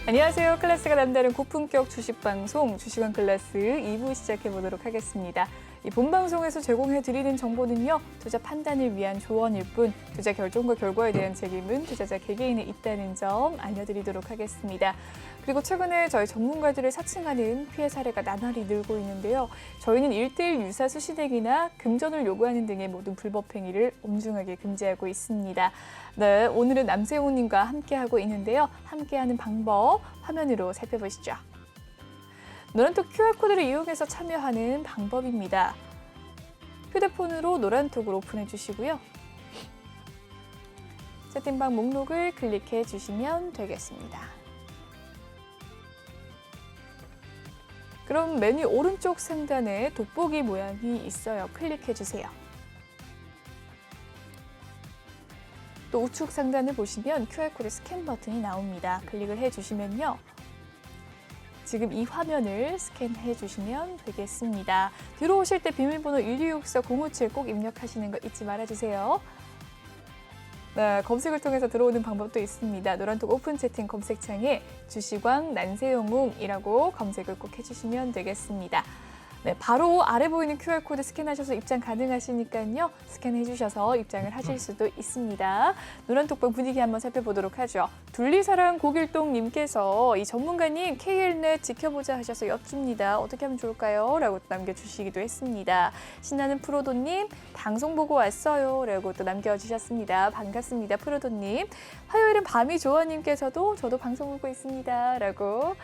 안녕하세요. 클래스가 남다른 고품격 주식방송 주식원 클래스 2부 시작해보도록 하겠습니다. 이 본방송에서 제공해드리는 정보는요, 투자 판단을 위한 조언일 뿐 투자 결정과 결과에 대한 책임은 투자자 개개인에 있다는 점 알려드리도록 하겠습니다. 그리고 최근에 저희 전문가들을 사칭하는 피해 사례가 나날이 늘고 있는데요. 저희는 1:1 유사 수신행위나 금전을 요구하는 등의 모든 불법 행위를 엄중하게 금지하고 있습니다. 네, 오늘은 남세훈님과 함께하고 있는데요. 함께하는 방법 화면으로 살펴보시죠. 노란톡 QR코드를 이용해서 참여하는 방법입니다. 휴대폰으로 노란톡을 오픈해 주시고요. 채팅방 목록을 클릭해 주시면 되겠습니다. 그럼 메뉴 오른쪽 상단에 돋보기 모양이 있어요. 클릭해 주세요. 또 우측 상단을 보시면 QR코드 스캔 버튼이 나옵니다. 클릭을 해주시면요. 지금 이 화면을 스캔해 주시면 되겠습니다. 들어오실 때 비밀번호 1264-057 꼭 입력하시는 거 잊지 말아주세요. 네, 검색을 통해서 들어오는 방법도 있습니다. 노란톡 오픈 채팅 검색창에 주식왕 난세영웅이라고 검색을 꼭 해주시면 되겠습니다. 네, 바로 아래 보이는 QR코드 스캔하셔서 입장 가능하시니까요. 스캔해 주셔서 입장을 하실 수도 있습니다. 노란톡방 분위기 한번 살펴보도록 하죠. 둘리사랑 고길동님께서 이 전문가님 KLnet 지켜보자 하셔서 여쭙니다. 어떻게 하면 좋을까요? 라고 남겨주시기도 했습니다. 신나는 프로도님 방송 보고 왔어요. 라고 또 남겨주셨습니다. 반갑습니다. 프로도님. 화요일은 밤이 좋아님께서도 저도 방송 보고 있습니다. 라고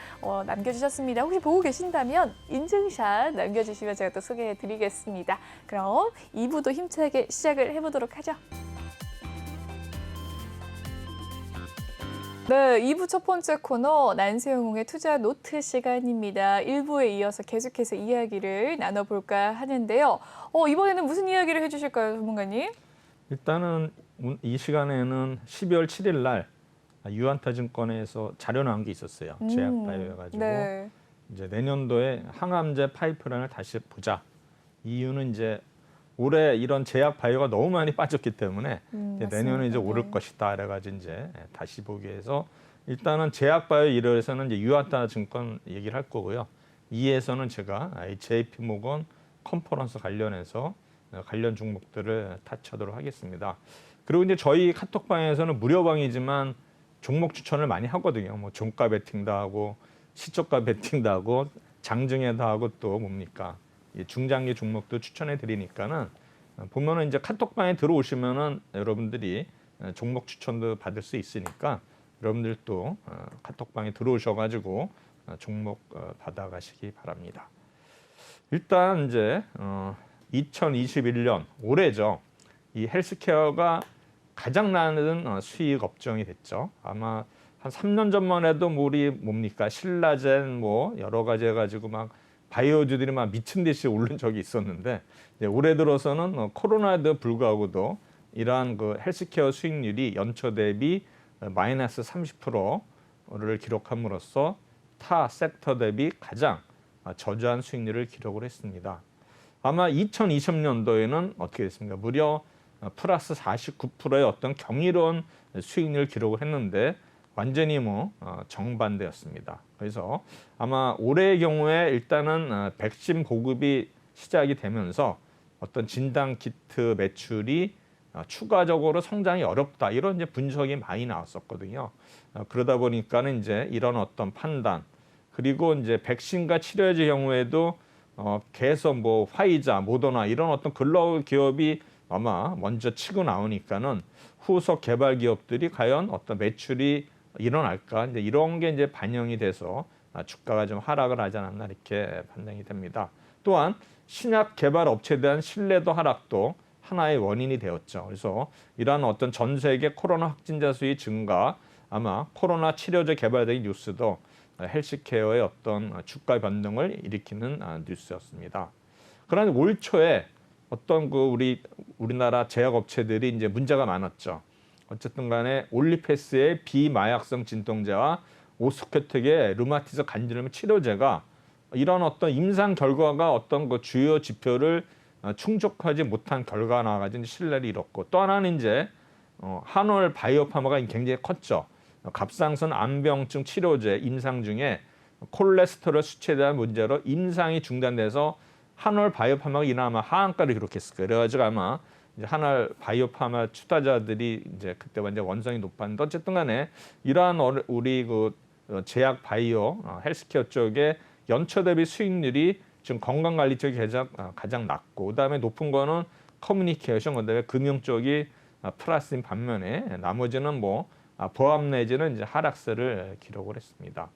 남겨주셨습니다. 혹시 보고 계신다면 인증샷 남겨주시면 제가 또 소개해드리겠습니다. 그럼 2부도 힘차게 시작을 해보도록 하죠. 네, 2부 첫 번째 코너 난세영웅의 투자 노트 시간입니다. 1부에 이어서 계속해서 이야기를 나눠볼까 하는데요. 이번에는 무슨 이야기를 해주실까요, 전문가님? 일단은 이 시간에는 12월 7일 날 유안타증권에서 자료 나온 게 있었어요. 제약바이오여가지고 네. 이제 내년도에 항암제 파이프라인을 다시 보자. 이유는 이제 올해 이런 제약바이오가 너무 많이 빠졌기 때문에 내년에 이제 오를 것이다. 그래가지고 이제 다시 보기 위해서 일단은 제약바이오 1호에서는 이제 유안타증권 얘기를 할 거고요. 2에서는 제가 JP모건 컨퍼런스 관련해서 관련 종목들을 타치하도록 하겠습니다. 그리고 이제 저희 카톡방에서는 무료방이지만 종목 추천을 많이 하거든요. 뭐 종가 베팅도 하고 시초가 베팅도 하고 장중에도 하고 또 뭡니까 중장기 종목도 추천해 드리니까는 보면은 이제 카톡방에 들어오시면은 여러분들이 종목 추천도 받을 수 있으니까 여러분들 또 카톡방에 들어오셔가지고 종목 받아가시기 바랍니다. 일단 이제 2021년 올해죠. 이 헬스케어가 가장 많은 수익 업종이 됐죠. 아마 한 3년 전만 해도 우리 뭡니까 신라젠 뭐 여러 가지 해가지고 막 바이오주들이 막 미친 듯이 오른 적이 있었는데 이제 올해 들어서는 코로나에도 불구하고도 이러한 그 헬스케어 수익률이 연초 대비 마이너스 30%를 기록함으로써 타 섹터 대비 가장 저조한 수익률을 기록을 했습니다. 아마 2020년도에는 어떻게 됐습니까? 무려 플러스 49%의 어떤 경이로운 수익률을 기록을 했는데 완전히 정반대였습니다. 그래서 아마 올해의 경우에 일단은 백신 보급이 시작이 되면서 어떤 진단 키트 매출이 추가적으로 성장이 어렵다 이런 이제 분석이 많이 나왔었거든요. 그러다 보니까는 이제 이런 어떤 판단 그리고 이제 백신과 치료제 경우에도 계속 뭐 화이자, 모더나 이런 어떤 글로벌 기업이 아마 먼저 치고 나오니까는 후속 개발 기업들이 과연 어떤 매출이 일어날까 이제 이런 게 이제 반영이 돼서 주가가 좀 하락을 하지 않았나 이렇게 판단이 됩니다. 또한 신약 개발 업체에 대한 신뢰도 하락도 하나의 원인이 되었죠. 그래서 이러한 어떤 전 세계 코로나 확진자 수의 증가, 아마 코로나 치료제 개발된 뉴스도 헬스케어의 어떤 주가 변동을 일으키는 뉴스였습니다. 그러나 올 초에 어떤 우리나라 제약업체들이 이제 문제가 많았죠. 어쨌든 간에 올리페스의 비마약성 진통제와 오스케텍의 류마티즈 간지럼 치료제가 이런 어떤 임상 결과가 어떤 그 주요 지표를 충족하지 못한 결과가 나와가지고 신뢰를 잃었고 또 하나는 이제 한올 바이오파마가 굉장히 컸죠. 갑상선 암병증 치료제 임상 중에 콜레스테롤 수치에 대한 문제로 임상이 중단돼서 한올 바이오파마가 이나마 하한가를 기록했을 거예요. 그래가지고 아마 이제 한올 바이오파마 투자자들이 이제 그때 완전 원성이 높았는데 어쨌든 간에 이러한 우리 그 제약 바이오 헬스케어 쪽에 연초 대비 수익률이 지금 건강관리 쪽이 가장 낮고 그다음에 높은 거는 커뮤니케이션 그다음에 금융 쪽이 플러스인 반면에 나머지는 뭐 보합 내지는 이제 하락세를 기록을 했습니다.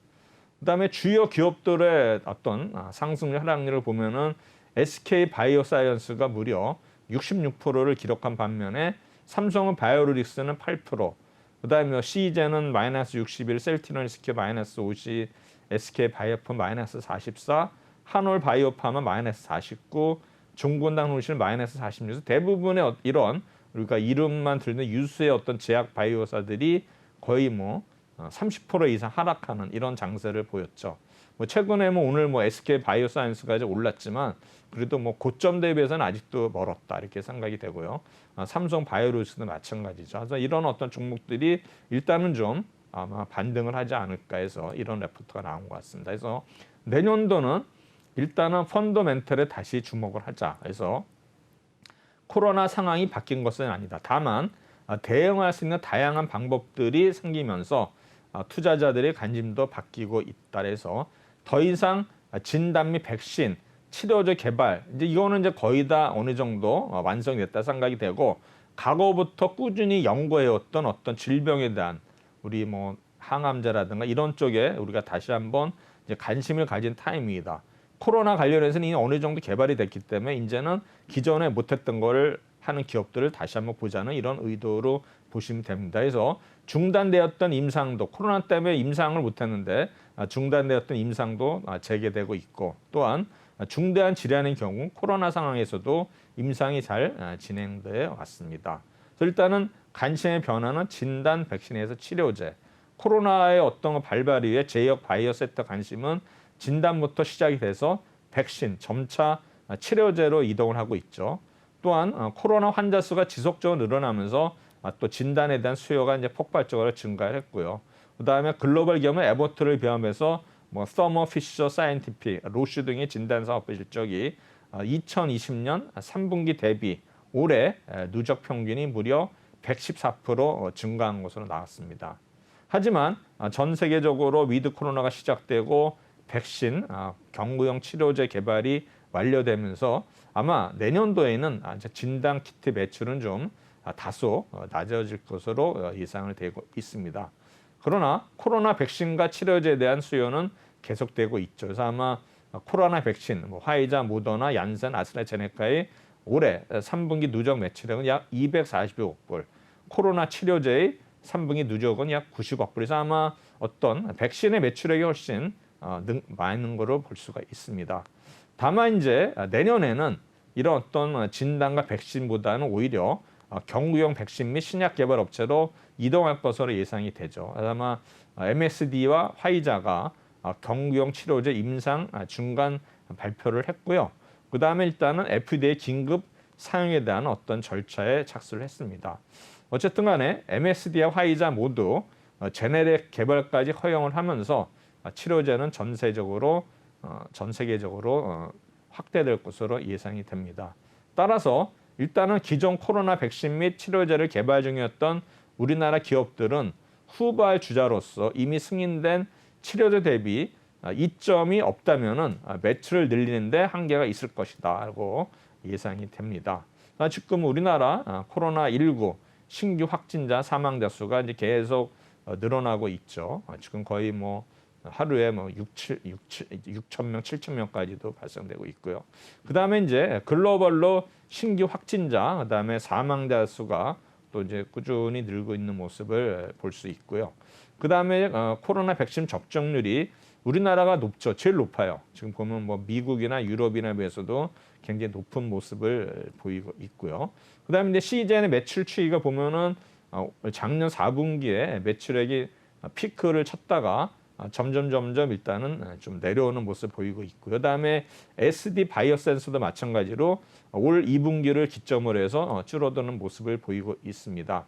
그다음에 주요 기업들의 어떤 상승률 하락률을 보면은 SK 바이오사이언스가 무려 66%를 기록한 반면에 삼성은 바이오로직스는 8%, 그다음에 시젠은 마이너스 61, 셀티넌 헬스케어 마이너스 50, SK 바이오폰 마이너스 44, 한올 바이오파마 마이너스 49, 종근당 농실 마이너스 46. 대부분의 이런 우리가 이름만 들는 유수의 어떤 제약 바이오사들이 거의 뭐 30% 이상 하락하는 이런 장세를 보였죠. 뭐 최근에 뭐 오늘 뭐 SK 바이오사이언스가 올랐지만 그래도 뭐 고점 대비해서는 아직도 멀었다 이렇게 생각이 되고요. 삼성 바이오로직스도 마찬가지죠. 그래서 이런 어떤 종목들이 일단은 좀 아마 반등을 하지 않을까 해서 이런 레포트가 나온 것 같습니다. 그래서 내년도는 일단은 펀더멘털에 다시 주목을 하자. 그래서 코로나 상황이 바뀐 것은 아니다. 다만 대응할 수 있는 다양한 방법들이 생기면서 투자자들의 관심도 바뀌고 있다. 그래서 더 이상 진단 및 백신, 치료제 개발 이제 이거는 이제 거의 다 어느 정도 완성됐다 생각이 되고 과거부터 꾸준히 연구해왔던 어떤 질병에 대한 우리 뭐 항암제라든가 이런 쪽에 우리가 다시 한번 이제 관심을 가진 타임입니다. 코로나 관련해서는 이미 어느 정도 개발이 됐기 때문에 이제는 기존에 못했던 걸 하는 기업들을 다시 한번 보자는 이런 의도로 보시면 됩니다. 그래서 중단되었던 임상도 코로나 때문에 임상을 못했는데 중단되었던 임상도 재개되고 있고 또한 중대한 질환의 경우 코로나 상황에서도 임상이 잘 진행되어 왔습니다. 그래서 일단은 관심의 변화는 진단, 백신에서 치료제, 코로나의 어떤 발발 이후에 제약 바이오 섹터 관심은 진단부터 시작이 돼서 백신, 점차 치료제로 이동을 하고 있죠. 또한 코로나 환자 수가 지속적으로 늘어나면서 또 진단에 대한 수요가 이제 폭발적으로 증가했고요. 그다음에 글로벌 기업은 에버트를 비롯해서 뭐 서머 피셔 사이언티픽, 로슈 등의 진단 사업 실적이 2020년 3분기 대비 올해 누적 평균이 무려 114% 증가한 것으로 나왔습니다. 하지만 전 세계적으로 위드 코로나가 시작되고 백신, 경구용 치료제 개발이 완료되면서 아마 내년도에는 진단 키트 매출은 좀 다소 낮아질 것으로 예상을 되고 있습니다. 그러나 코로나 백신과 치료제에 대한 수요는 계속되고 있죠. 그래서 아마 코로나 백신, 뭐 화이자, 모더나, 얀센, 아스트라제네카의 올해 3분기 누적 매출액은 약 240억 불, 코로나 치료제의 3분기 누적은 약 90억 불에서 아마 어떤 백신의 매출액이 훨씬 많은 것으로 볼 수가 있습니다. 다만 이제 내년에는 이런 어떤 진단과 백신보다는 오히려 경구용 백신 및 신약 개발 업체로 이동할 것으로 예상이 되죠. 아마 MSD와 화이자가 경구용 치료제 임상 중간 발표를 했고요. 그 다음에 일단은 FDA 긴급 사용에 대한 어떤 절차에 착수를 했습니다. 어쨌든 간에 MSD와 화이자 모두 제네릭 개발까지 허용을 하면서 치료제는 전 세계적으로 확대될 것으로 예상이 됩니다. 따라서 일단은 기존 코로나 백신 및 치료제를 개발 중이었던 우리나라 기업들은 후발 주자로서 이미 승인된 치료제 대비 이점이 없다면은 매출을 늘리는데 한계가 있을 것이다라고 예상이 됩니다. 지금 우리나라 코로나19 신규 확진자 사망자 수가 이제 계속 늘어나고 있죠. 지금 거의 뭐 하루에 뭐 6천 명, 7천 명까지도 발생되고 있고요. 그다음에 이제 글로벌로 신규 확진자, 그다음에 사망자 수가 또 이제 꾸준히 늘고 있는 모습을 볼 수 있고요. 그다음에 코로나 백신 접종률이 우리나라가 높죠. 제일 높아요. 지금 보면 뭐 미국이나 유럽이나 비해서도 굉장히 높은 모습을 보이고 있고요. 그다음에 이제 시즌의 매출 추이가 보면은 작년 4분기에 매출액이 피크를 쳤다가 점점 일단은 좀 내려오는 모습을 보이고 있고요. 그다음에 SD 바이오센서도 마찬가지로 올 2분기를 기점으로 해서 줄어드는 모습을 보이고 있습니다.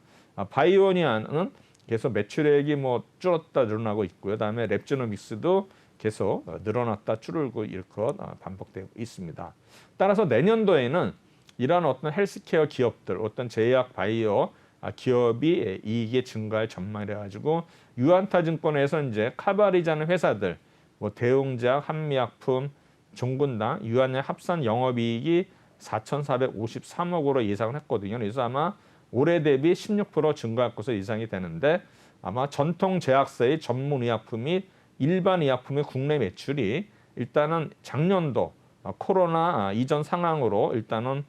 바이오니아는 계속 매출액이 뭐 줄었다 늘어나고 있고요. 그다음에 랩지노믹스도 계속 늘어났다 줄고 이렇게 반복되고 있습니다. 따라서 내년도에는 이러한 어떤 헬스케어 기업들, 어떤 제약 바이오 기업이 이익이 증가할 전망이라 가지고 유안타증권에서 이제 카바리자는 회사들, 뭐 대웅제약, 한미약품, 종근당, 유한의 합산 영업이익이 4,453억으로 예상을 했거든요. 그래서 아마 올해 대비 16% 증가할 것으로 예상이 되는데 아마 전통 제약사의 전문 의약품 및 일반 의약품의 국내 매출이 일단은 작년도 코로나 이전 상황으로 일단은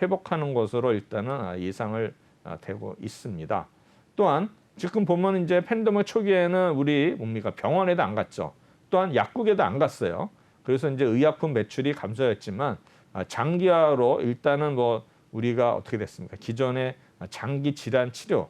회복하는 것으로 일단은 예상을 되고 있습니다. 또한 지금 보면 이제 팬데믹 초기에는 우리 뭡니까 병원에도 안 갔죠. 또한 약국에도 안 갔어요. 그래서 이제 의약품 매출이 감소했지만 장기화로 일단은 뭐 우리가 어떻게 됐습니까? 기존의 장기 질환 치료,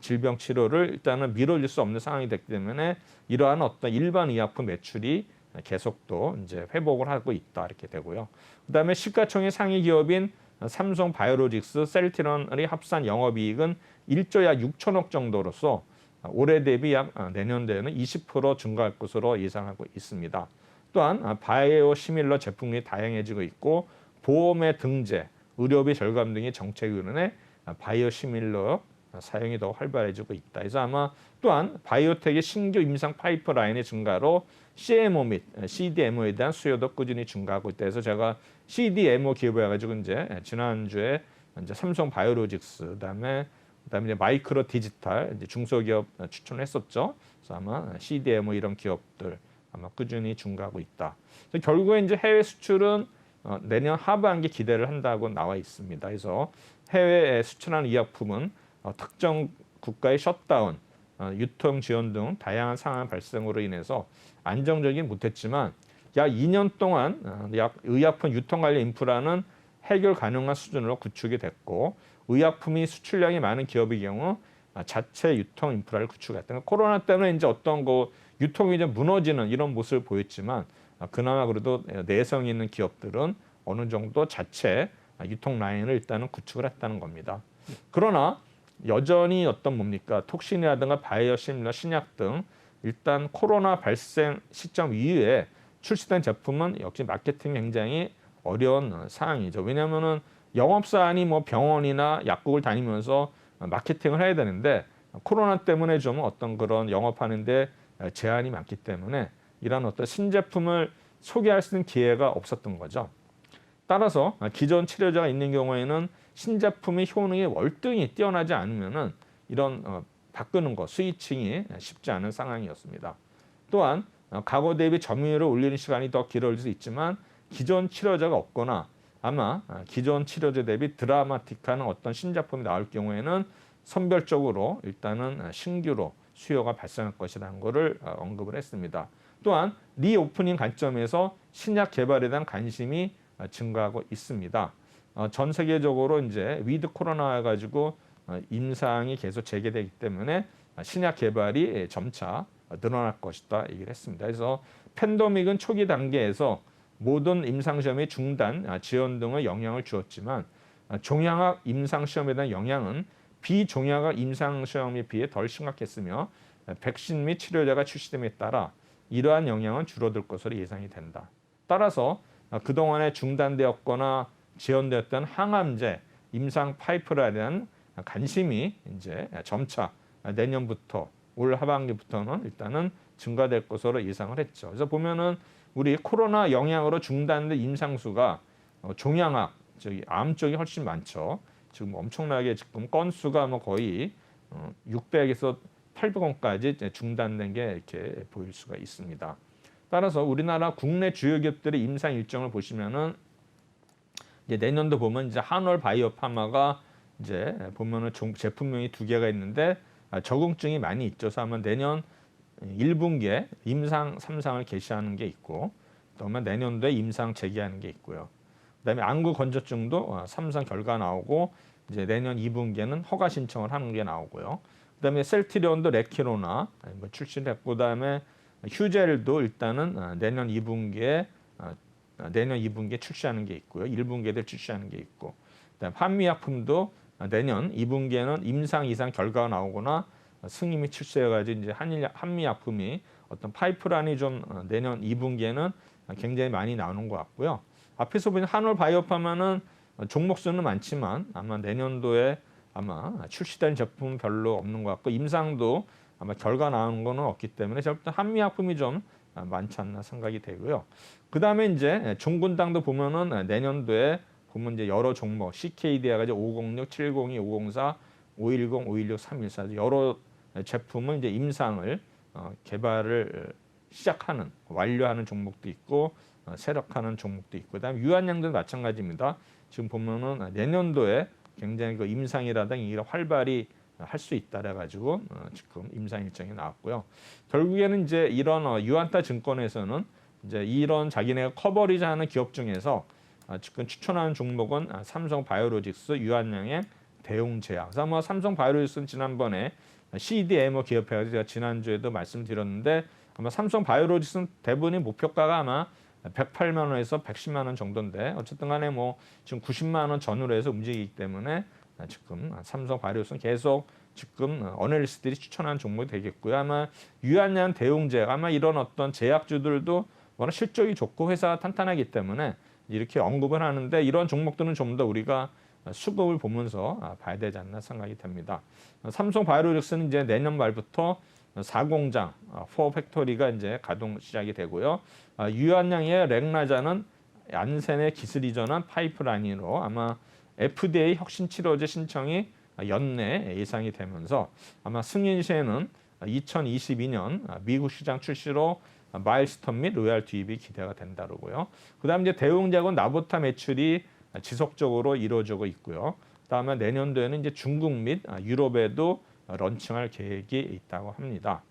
질병 치료를 일단은 미뤄질 수 없는 상황이 됐기 때문에 이러한 어떤 일반 의약품 매출이 계속 또 이제 회복을 하고 있다 이렇게 되고요. 그다음에 시가총액 상위 기업인 삼성 바이오로직스, 셀트리온의 합산 영업이익은 1조 약 6천억 정도로서 올해 대비 약 내년도에는 20% 증가할 것으로 예상하고 있습니다. 또한 바이오 시밀러 제품이 다양해지고 있고 보험의 등재, 의료비 절감 등의 정책으로 인해 바이오 시밀러 사용이 더 활발해지고 있다. 그래서 아마 또한 바이오텍의 신규 임상 파이프라인의 증가로 CMO 및 CDMO에 대한 수요도 꾸준히 증가하고 있다. 그래서 제가 CDMO 기업에 가지고 이제 지난주에 이제 삼성 바이오로직스 그다음에 이제 마이크로 디지털 이제 중소기업 추천했었죠. 그래서 아마 CDMO 이런 기업들 아마 꾸준히 증가하고 있다. 그래서 결국에 이제 해외 수출은 내년 하반기 기대를 한다고 나와 있습니다. 그래서 해외에 수출하는 의약품은 특정 국가의 셧다운, 유통 지연 등 다양한 상황 발생으로 인해서 안정적이긴 못했지만 약 2년 동안 약 의약품 유통 관련 인프라는 해결 가능한 수준으로 구축이 됐고 의약품이 수출량이 많은 기업의 경우 자체 유통 인프라를 구축했다. 코로나 때문에 이제 어떤 유통이 이제 무너지는 이런 모습을 보였지만 그나마 그래도 내성 있는 기업들은 어느 정도 자체 유통 라인을 일단은 구축을 했다는 겁니다. 그러나 여전히 어떤 뭡니까 톡신이라든가 바이오 시밀러 신약 등 일단 코로나 발생 시점 이후에 출시된 제품은 역시 마케팅이 굉장히 어려운 상황이죠. 왜냐하면은 영업사원이 뭐 병원이나 약국을 다니면서 마케팅을 해야 되는데 코로나 때문에 좀 어떤 그런 영업하는데 제한이 많기 때문에 이런 어떤 신제품을 소개할 수 있는 기회가 없었던 거죠. 따라서 기존 치료제가 있는 경우에는 신제품의 효능이 월등히 뛰어나지 않으면은 이런 바꾸는 거 스위칭이 쉽지 않은 상황이었습니다. 또한 과거 대비 점유율을 올리는 시간이 더 길어질 수 있지만 기존 치료제가 없거나 아마 기존 치료제 대비 드라마틱한 어떤 신제품이 나올 경우에는 선별적으로 일단은 신규로 수요가 발생할 것이라는 것을 언급을 했습니다. 또한 리오프닝 관점에서 신약 개발에 대한 관심이 증가하고 있습니다. 전 세계적으로 이제 위드 코로나 가지고 임상이 계속 재개되기 때문에 신약 개발이 점차 늘어날 것이다 얘기를 했습니다. 그래서 팬데믹은 초기 단계에서 모든 임상 시험의 중단, 지연 등의 영향을 주었지만 종양학 임상 시험에 대한 영향은 비종양학 임상 시험에 비해 덜 심각했으며 백신 및 치료제가 출시됨에 따라 이러한 영향은 줄어들 것으로 예상이 된다. 따라서 그동안에 중단되었거나 지연되었던 항암제 임상 파이프라인에 대한 관심이 이제 점차 내년부터 올 하반기부터는 일단은 증가될 것으로 예상을 했죠. 그래서 보면은 우리 코로나 영향으로 중단된 임상수가 종양학, 저기 암 쪽이 훨씬 많죠. 지금 엄청나게 지금 건수가 뭐 거의 600에서 800건까지 중단된 게 이렇게 보일 수가 있습니다. 따라서 우리나라 국내 주요 기업들의 임상 일정을 보시면은 이제 내년도 보면 이제 한올 바이오파마가 이제 보면은 제품명이 2개가 있는데 적응증이 많이 있죠. 그래서 아마 내년 1분기에 임상 3상을 개시하는 게 있고 또 아마 내년도에 임상 재개하는 게 있고요. 그다음에 안구 건조증도 3상 결과 나오고 이제 내년 2분기에는 허가 신청을 하는 게 나오고요. 그다음에 셀트리온도 레키로나 뭐 출시를 했고 그다음에 휴젤도 일단은 내년 2분기에 출시하는 게 있고요. 1분기에도 출시하는 게 있고 그다음에 한미약품도 내년 2분기에는 임상 이상 결과가 나오거나 승인이 출시해가지고 이제 한미약품이 어떤 파이프라인이 좀 내년 2분기에는 굉장히 많이 나오는 것 같고요. 앞에서 보신 한올바이오파마는 종목 수는 많지만 아마 내년도에 아마 출시된 제품 별로 없는 것 같고 임상도 아마 결과 나오는 거는 없기 때문에 일단 한미약품이 좀 많지 않나 생각이 되고요. 그 다음에 이제 종군당도 보면은 내년도에 보면 이제 여러 종목 CKD가 가지고 506, 702, 504, 510, 516, 314 여러 제품은 이제 임상을 개발을 시작하는 완료하는 종목도 있고 세력하는 종목도 있고 그다음에 유한양도 마찬가지입니다. 지금 보면은 내년도에 굉장히 그 임상이라든가 이런 활발히 할 수 있다 그래가지고 지금 임상 일정이 나왔고요. 결국에는 이제 이런 유한타 증권에서는 이제 이런 자기네가 커버리지하는 기업 중에서 지금 추천하는 종목은 삼성바이오로직스, 유한양행, 대웅제약. 그래서 뭐 삼성바이오로직스는 지난번에 CDMO 기업해가지고 제가 지난주에도 말씀드렸는데 아마 삼성바이오로직스는 대부분의 목표가가 아마 108만 원에서 110만 원 정도인데 어쨌든 간에 뭐 지금 90만 원 전후로 해서 움직이기 때문에 지금 삼성바이오로직스는 계속 지금 어널리스트들이 추천하는 종목이 되겠고요. 아마 유한양, 대웅제약 아마 이런 어떤 제약주들도 워낙 실적이 좋고 회사가 탄탄하기 때문에 이렇게 언급을 하는데 이런 종목들은 좀 더 우리가 수급을 보면서 봐야 되지 않나 생각이 됩니다. 삼성바이오로직스는 이제 내년 말부터 4공장, 4팩토리가 이제 가동 시작이 되고요. 유한양의 렉나자는 얀센의 기술 이전한 파이프라인으로 아마 FDA 혁신치료제 신청이 연내 예상이 되면서 아마 승인 시에는 2022년 미국 시장 출시로 마일스톤 및 로얄 투입이 기대가 된다고요. 그다음 이제 대웅제약은 나보타 매출이 지속적으로 이루어지고 있고요. 다음에 내년도에는 이제 중국 및 유럽에도 런칭할 계획이 있다고 합니다.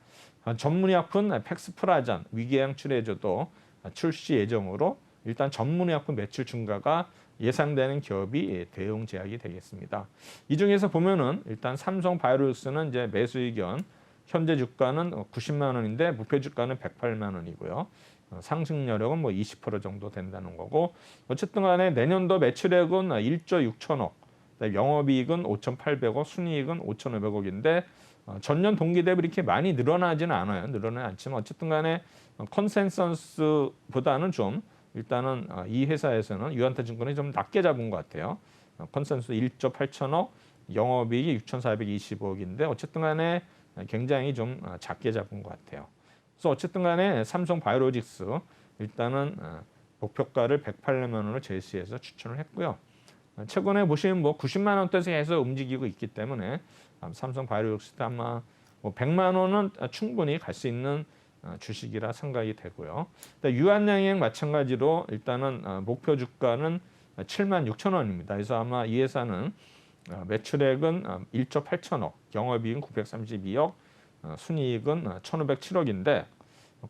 전문의약품 팩스프라잔 위궤양 치료제도 출시 예정으로 일단 전문의약품 매출 증가가 예상되는 기업이 대웅제약이 되겠습니다. 이 중에서 보면은 일단 삼성바이오로직스는 이제 매수 의견 현재 주가는 90만 원인데 목표 주가는 108만 원이고요. 상승 여력은 뭐 20% 정도 된다는 거고 어쨌든 간에 내년도 매출액은 1조 6천억, 영업이익은 5,800억, 순이익은 5,500억인데 전년 동기 대비 이렇게 많이 늘어나지는 않아요. 늘어나지 않지만 어쨌든 간에 컨센서스보다는 좀 일단은 이 회사에서는 유한타 증권이 좀 낮게 잡은 것 같아요. 컨센서스 1조 8천억, 영업이익이 6,420억인데 어쨌든 간에 굉장히 좀 작게 잡은 것 같아요. 그래서 어쨌든 간에 삼성바이오로직스 일단은 목표가를 108만 원으로 제시해서 추천을 했고요. 최근에 보시면 뭐 90만 원대에서 계속 움직이고 있기 때문에 삼성바이오로직스도 아마 뭐 100만 원은 충분히 갈 수 있는 주식이라 생각이 되고요. 유한양행 마찬가지로 일단은 목표 주가는 7만 6천 원입니다. 그래서 아마 이 회사는 매출액은 1조 8천억, 영업이익은 932억, 순이익은 1,507억인데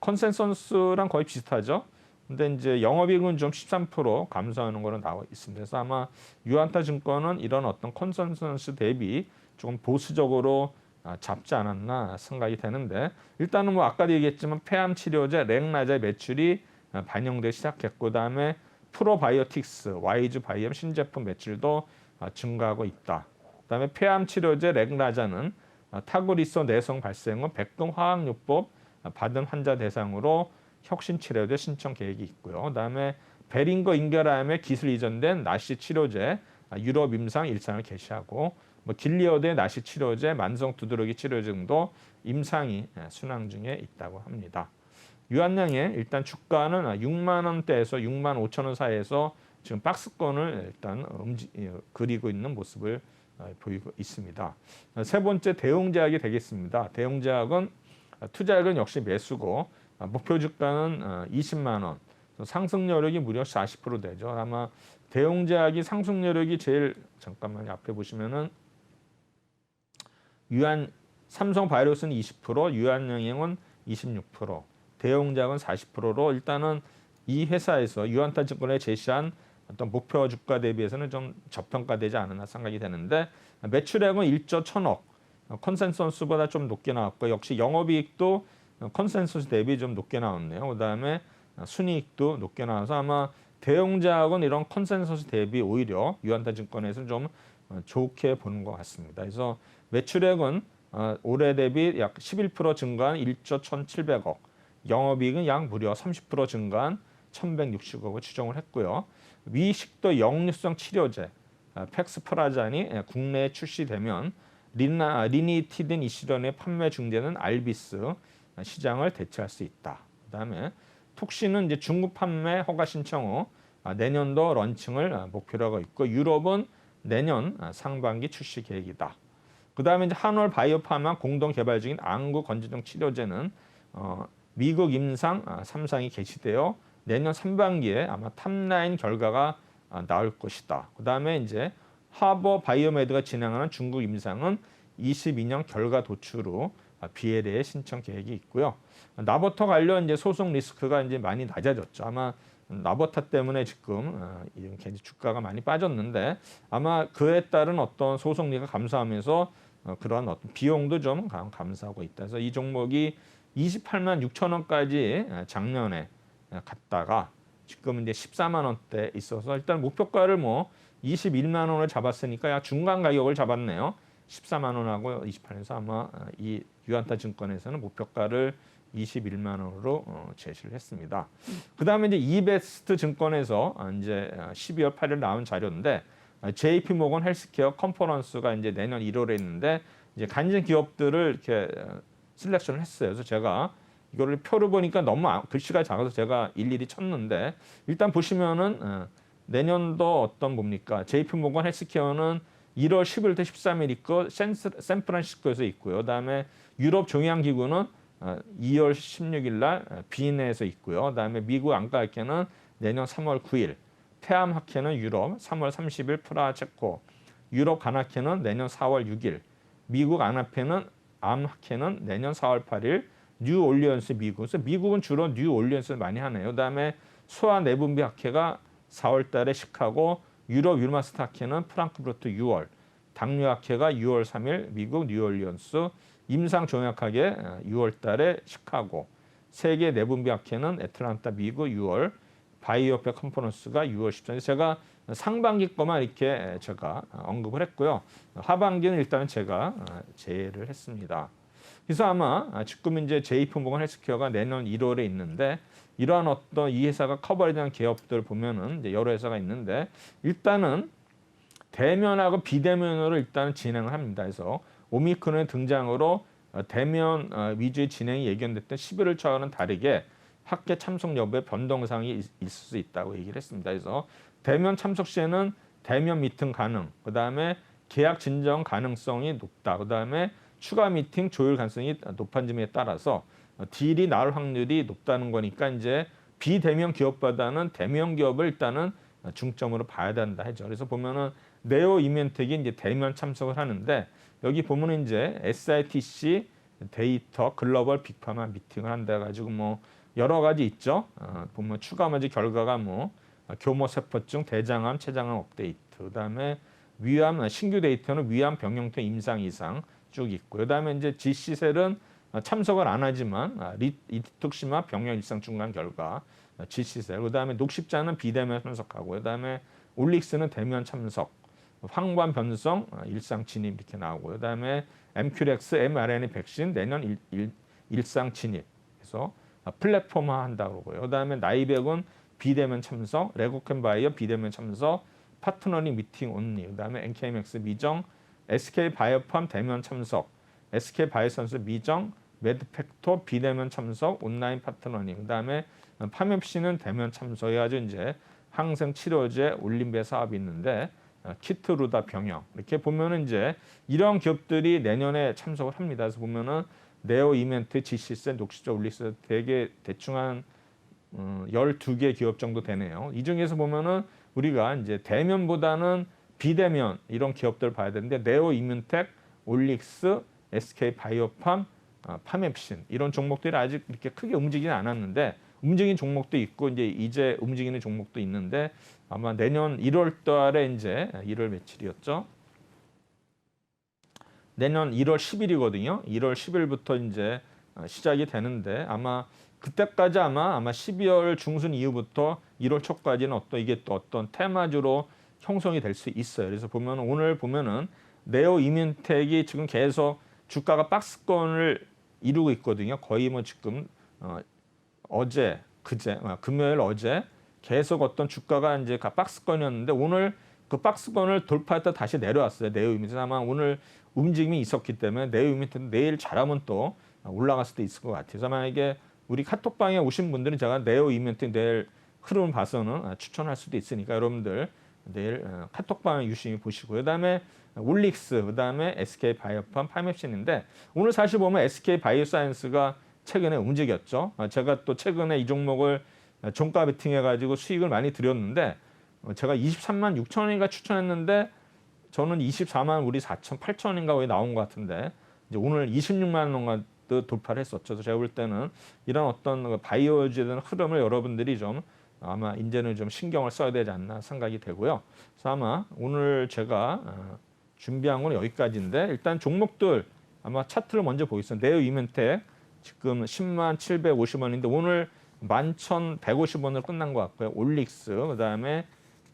컨센서스랑 거의 비슷하죠. 근데 이제 영업이익은 좀 13% 감소하는 거로 나와 있습니다. 그래서 아마 유한타 증권은 이런 어떤 컨센서스 대비 조금 보수적으로 잡지 않았나 생각이 되는데 일단은 뭐 아까도 얘기했지만 폐암 치료제 렉나자의 매출이 반영되기 시작했고 그다음에 프로바이오틱스, 와이즈 바이옴 신제품 매출도 증가하고 있다. 그다음에 폐암 치료제 렉나자는 타그리소 내성 발생 후 백금 화학요법 받은 환자 대상으로 혁신 치료제 신청 계획이 있고요. 그다음에 베링거 인결암에 기술 이전된 나시 치료제 유럽 임상 일상을 개시하고 뭐 길리어드의 나시 치료제, 만성 두드러기 치료제 등도 임상이 순항 중에 있다고 합니다. 유한양의 일단 주가는 6만 원대에서 6만 5천 원 사이에서 지금 박스권을 일단 그리고 있는 모습을 보이고 있습니다. 세 번째 대웅제약이 되겠습니다. 대웅제약은 투자액은 역시 매수고 목표 주가는 20만 원, 상승 여력이 무려 40% 되죠. 아마 대웅제약이 상승 여력이 제일 잠깐만요. 앞에 보시면은 삼성바이오로직스는 20%, 유한양행은 26%, 대웅제약은 40%로 일단은 이 회사에서 유한타 증권에 제시한 어떤 목표 주가 대비해서는 좀 저평가되지 않았나 생각이 되는데 매출액은 1조 1천억, 컨센서스보다 좀 높게 나왔고 역시 영업이익도 컨센서스 대비 좀 높게 나왔네요. 그다음에 순이익도 높게 나와서 아마 대웅제약은 이런 컨센서스 대비 오히려 유한타 증권에서 좀 좋게 보는 것 같습니다. 그래서 매출액은 올해 대비 약 11% 증가한 1조 1,700억, 영업이익은 약 무려 30% 증가한 1,160억을 추정을 했고요. 위식도 역류성 치료제 팩스프라잔이 국내에 출시되면 리니티딘 이시련의 판매 중단은 알비스 시장을 대체할 수 있다. 그다음에 톡신은 이제 중국 판매 허가 신청 후 내년도 런칭을 목표로 하고 있고 유럽은 내년 상반기 출시 계획이다. 그다음에 이제 한올 바이오파마 공동 개발 중인 안구 건조증 치료제는 미국 임상 3상이 개시되어 내년 3반기에 아마 탑라인 결과가 나올 것이다. 그다음에 이제 하버 바이오메드가 진행하는 중국 임상은 22년 결과 도출 후 BLA 신청 계획이 있고요. 나버터 관련 이제 소송 리스크가 이제 많이 낮아졌죠. 아마 나버타 때문에 지금 주가가 많이 빠졌는데 아마 그에 따른 어떤 소송리가 감소하면서 그러한 어떤 비용도 좀 감소하고 있다. 그래서 이 종목이 28만 6천 원까지 작년에 갔다가 지금 이제 14만 원대 있어서 일단 목표가를 뭐 21만 원을 잡았으니까 약 중간 가격을 잡았네요. 14만 원하고 28에서 아마 이 유안타 증권에서는 목표가를 21만 원으로 제시를 했습니다. 그다음에 이제 이베스트 증권에서 이제 12월 8일 나온 자료인데 JP 모건 헬스케어 컨퍼런스가 이제 내년 1월에 있는데 이제 간증 기업들을 이렇게 셀렉션을 했어요. 그래서 제가 이거를 표를 보니까 너무 글씨가 작아서 제가 일일이 쳤는데 일단 보시면은 내년도 어떤 뭡니까? JP 모건 헬스케어는 1월 10일부터 13일 있고 샌프란시스코에서 있고요. 그다음에 유럽 종양기구는 2월 16일 날 비엔에서 있고요. 그다음에 미국 안과학회는 내년 3월 9일, 폐암학회는 유럽 3월 30일 프라하 체코, 유럽 간학회는 내년 4월 6일, 미국 암학회는 내년 4월 8일, 뉴올리언스 미국. 그래서 미국은 주로 뉴올리언스를 많이 하네요. 그다음에 소아내분비 학회가 4월 달에 시카고, 유럽 유마스트 학회는 프랑크푸르트 6월, 당뇨 학회가 6월 3일 미국 뉴올리언스, 임상종약학회 6월 달에 시카고, 세계 내분비 학회는 애틀란타 미국 6월, 바이오페 컨퍼런스가 6월 14일. 제가 상반기 거만 이렇게 제가 언급을 했고요. 하반기는 일단은 제가 제외를 했습니다. 그래서 아마 지금 이제 JP모건 헬스케어가 내년 1월에 있는데 이러한 어떤 이 회사가 커버리되는 기업들 보면은 이제 여러 회사가 있는데 일단은 대면하고 비대면으로 일단은 진행을 합니다. 그래서 오미크론의 등장으로 대면 위주의 진행이 예견됐던 11월 초와는 다르게 학계 참석 여부에 변동사항이 있을 수 있다고 얘기를 했습니다. 그래서 대면 참석 시에는 대면 미팅 가능, 그다음에 계약 진정 가능성이 높다, 그다음에 추가 미팅 조율 가능성이 높은 점에 따라서 딜이 나올 확률이 높다는 거니까 이제 비대면 기업보다는 대면 기업을 일단은 중점으로 봐야 된다 하죠. 그래서 보면은 네오 이멘텍이 이제 대면 참석을 하는데 여기 보면은 이제 SITC 데이터 글로벌 빅파마 미팅을 한다 가지고 뭐 여러 가지 있죠. 보면 추가 맞이 결과가 뭐 교모 세포증, 대장암, 췌장암 업데이트, 그다음에 위암 신규 데이터는 위암 병용태 임상 이상 쭉 있고요. 그다음에 이제 GC셀은 참석을 안 하지만 리투크시마 병용 일상 중간 결과 GC셀, 그다음에 녹십자는 비대면 참석하고, 그다음에 올릭스는 대면 참석, 황관 변성 일상 진입 이렇게 나오고요. 그다음에 MQX mRNA 백신 내년 일상 진입. 그래서 플랫폼화 한다고 그러고요. 그다음에 나이백은 비대면 참석, 레고캠바이오 비대면 참석, 파트너링 미팅 온리. 그다음에 NKMX 미정, SK바이오팜 대면 참석, SK바이오선스 미정, 매드팩토 비대면 참석, 온라인 파트너링. 그다음에 파맵시는 대면 참석해가지고 이제 항생 치료제 올림베 사업이 있는데 키트루다 병역 이렇게 보면은 이제 이런 기업들이 내년에 참석을 합니다. 그래서 보면은 네오 이멘트, GC셀, 녹시자, 올릭스 되게 대충 한 12개 기업 정도 되네요. 이 중에서 보면은 우리가 이제 대면보다는 비대면 이런 기업들을 봐야 되는데 네오 이멘텍, 올릭스, SK 바이오팜, 파맵신 이런 종목들이 아직 이렇게 크게 움직이진 않았는데 움직인 종목도 있고 이제 움직이는 종목도 있는데 아마 내년 1월 달에 이제 1월 며칠이었죠? 내년 1월 10일이거든요. 1월 10일부터 이제 시작이 되는데 아마 그때까지 아마 12월 중순 이후부터 1월 초까지는 이게 또 어떤 테마주로 형성이 될 수 있어요. 그래서 보면 오늘 보면은 네오 이멘텍이 지금 계속 주가가 박스권을 이루고 있거든요. 거의 뭐 지금 어제, 금요일 어제 계속 어떤 주가가 이제 박스권이었는데 오늘 그 박스권을 돌파했다 다시 내려왔어요. 네오 이미트 아마 오늘 움직임이 있었기 때문에 네오 이미트는 내일 잘하면 또 올라갈 수도 있을 것 같아요. 그래서 만약에 우리 카톡방에 오신 분들은 제가 네오 이미트 내일 흐름을 봐서는 추천할 수도 있으니까 여러분들 내일 카톡방을 유심히 보시고요. 그다음에 올릭스, 그다음에 SK 바이오팜, 파맵신인데 오늘 사실 보면 SK 바이오사이언스가 최근에 움직였죠. 제가 또 최근에 이 종목을 종가 베팅해가지고 수익을 많이 드렸는데 제가 23만 6천 원인가 추천했는데 저는 24만 우리 4천 8천 원인가 거의 나온 것 같은데 이제 오늘 26만 원가 돌파를 했었죠. 그래서 제가 볼 때는 이런 어떤 바이오주에 대한 흐름을 여러분들이 좀 아마 이제는 좀 신경을 써야 되지 않나 생각이 되고요. 그래서 아마 오늘 제가 준비한 건 여기까지인데 일단 종목들 아마 차트를 먼저 보겠습니다. 네오 이멘텍 지금 10만 750원인데 오늘 11,150원으로 끝난 것 같고요. 올릭스 그다음에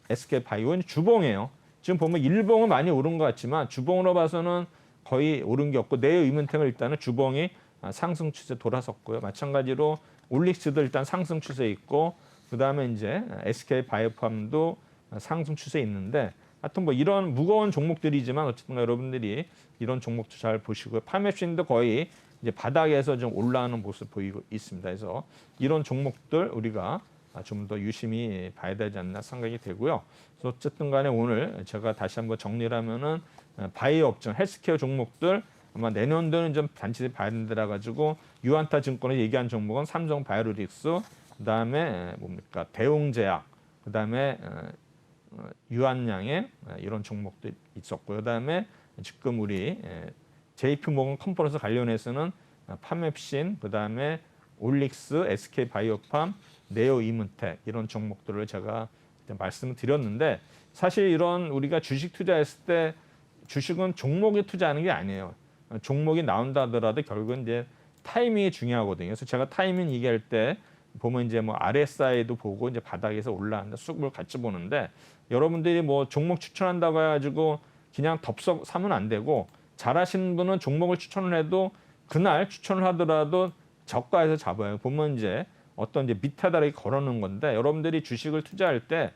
SK 바이오는 주봉이에요. 지금 보면 일봉은 많이 오른 것 같지만 주봉으로 봐서는 거의 오른 게 없고 네오 이멘텍은 일단은 주봉이 상승 추세 돌아섰고요. 마찬가지로 올릭스도 일단 상승 추세 있고 그다음에 이제 SK 바이오팜도 상승 추세 있는데 하여튼 뭐 이런 무거운 종목들이지만 어쨌든 여러분들이 이런 종목도 잘 보시고요. 파맵신도 거의 이제 바닥에서 좀 올라오는 모습 보이고 있습니다. 그래서 이런 종목들 우리가 좀 더 유심히 봐야 되지 않나 생각이 되고요. 그래서 어쨌든 간에 오늘 제가 다시 한번 정리를 하면은 바이오 업종, 헬스케어 종목들 아마 내년도는 좀 단지 봐야 된다 가지고 유안타 증권에 얘기한 종목은 삼성 바이오로직스, 그다음에 뭡니까 대웅제약, 그다음에 유한양의 이런 종목도 있었고요. 그다음에 지금 우리 JP모건 컨퍼런스 관련해서는 파맵신, 그다음에 올릭스, SK 바이오팜, 네오 이문텍 이런 종목들을 제가 말씀을 드렸는데 사실 이런 우리가 주식 투자했을 때 주식은 종목에 투자하는 게 아니에요. 종목이 나온다 하더라도 결국은 이제 타이밍이 중요하거든요. 그래서 제가 타이밍 얘기할 때 보면 이제 뭐 RSI도 보고 이제 바닥에서 올라간다 수급을 같이 보는데 여러분들이 뭐 종목 추천한다고 해가지고 그냥 덥석 사면 안 되고 잘하시는 분은 종목을 추천을 해도 그날 추천을 하더라도 저가에서 잡아요. 보면 이제 어떤 이제 밑에다 이렇게 걸어놓은 건데 여러분들이 주식을 투자할 때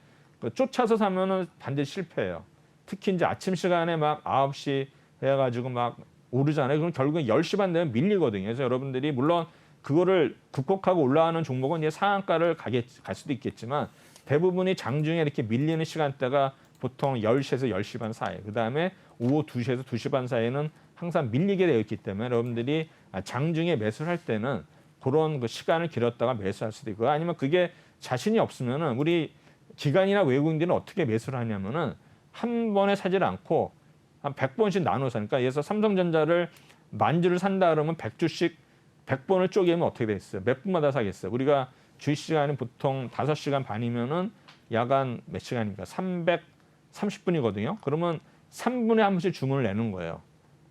쫓아서 사면은 반드시 실패해요. 특히 이제 아침 시간에 막 9시 해가지고 막 오르잖아요. 그럼 결국은 10시 반 되면 밀리거든요. 그래서 여러분들이 물론 그거를 극복하고 올라가는 종목은 이제 상한가를 갈 수도 있겠지만 대부분이 장중에 이렇게 밀리는 시간대가 보통 10시에서 10시 반 사이, 그다음에 오후 2시에서 2시 반 사이에는 항상 밀리게 되어 있기 때문에 여러분들이 장중에 매수를 할 때는 그런 그 시간을 길었다가 매수할 수도 있고 아니면 그게 자신이 없으면은 우리 기관이나 외국인들은 어떻게 매수를 하냐면은 한 번에 사질 않고 한 100번씩 나눠서 하니까 예를 들어서 삼성전자를 10,000주를 산다 그러면 100주씩 100번을 쪼개면 어떻게 되겠어요? 몇 분마다 사겠어요? 우리가 주식 시간이 보통 5시간 반이면은 야간 몇 시간입니까? 330분이거든요. 그러면 3분에 한 번씩 주문을 내는 거예요.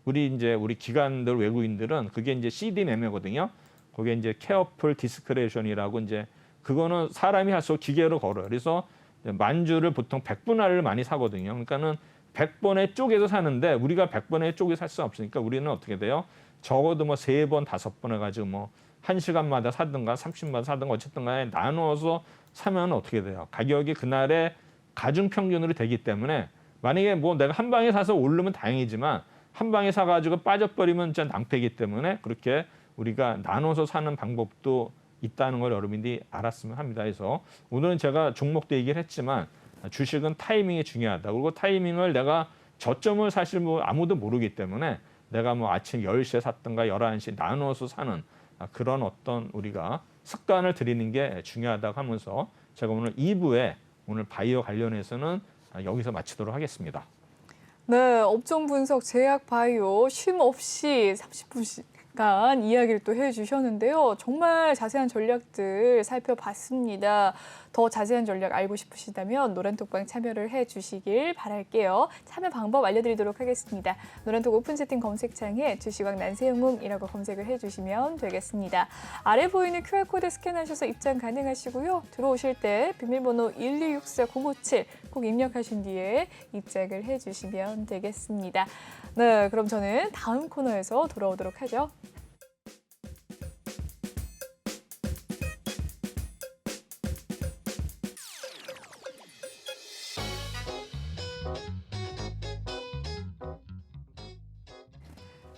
우리 기관들 외국인들은 그게 이제 CD 매매거든요. 그게 이제 케어풀 디스크레이션이라고 이제 그거는 사람이 할수록 기계로 걸어요. 그래서 10,000주를 보통 100분할을 많이 사거든요. 그러니까는 100번에 쪼개서 사는데 우리가 100번에 쪼개 살 수 없으니까 우리는 어떻게 돼요? 적어도 뭐 3번, 5번 해가지고 뭐 1시간마다 사든가 30분마다 사든가 어쨌든 간에 나누어서 사면 어떻게 돼요? 가격이 그날의 가중평균으로 되기 때문에 만약에 뭐 내가 한 방에 사서 오르면 다행이지만 한 방에 사가지고 빠져버리면 진짜 낭패이기 때문에 그렇게 우리가 나눠서 사는 방법도 있다는 걸 여러분들이 알았으면 합니다. 그래서 오늘은 제가 종목도 얘기를 했지만 주식은 타이밍이 중요하다. 그리고 타이밍을 내가 저점을 사실 뭐 아무도 모르기 때문에 내가 뭐 아침 10시에 샀던가 11시 나눠서 사는 그런 어떤 우리가 습관을 들이는 게 중요하다고 하면서 제가 오늘 2부에 오늘 바이오 관련해서는 여기서 마치도록 하겠습니다. 네, 업종 분석 제약 바이오 쉼 없이 30분씩 간 이야기를 또 해주셨는데요. 정말 자세한 전략들 살펴봤습니다. 더 자세한 전략 알고 싶으시다면 노란톡방 참여를 해주시길 바랄게요. 참여 방법 알려드리도록 하겠습니다. 노란톡 오픈 채팅 검색창에 주식왕 난세영웅이라고 검색을 해주시면 되겠습니다. 아래 보이는 QR코드 스캔하셔서 입장 가능하시고요. 들어오실 때 비밀번호 1264057 꼭 입력하신 뒤에 입장을 해주시면 되겠습니다. 네, 그럼 저는 다음 코너에서 돌아오도록 하죠.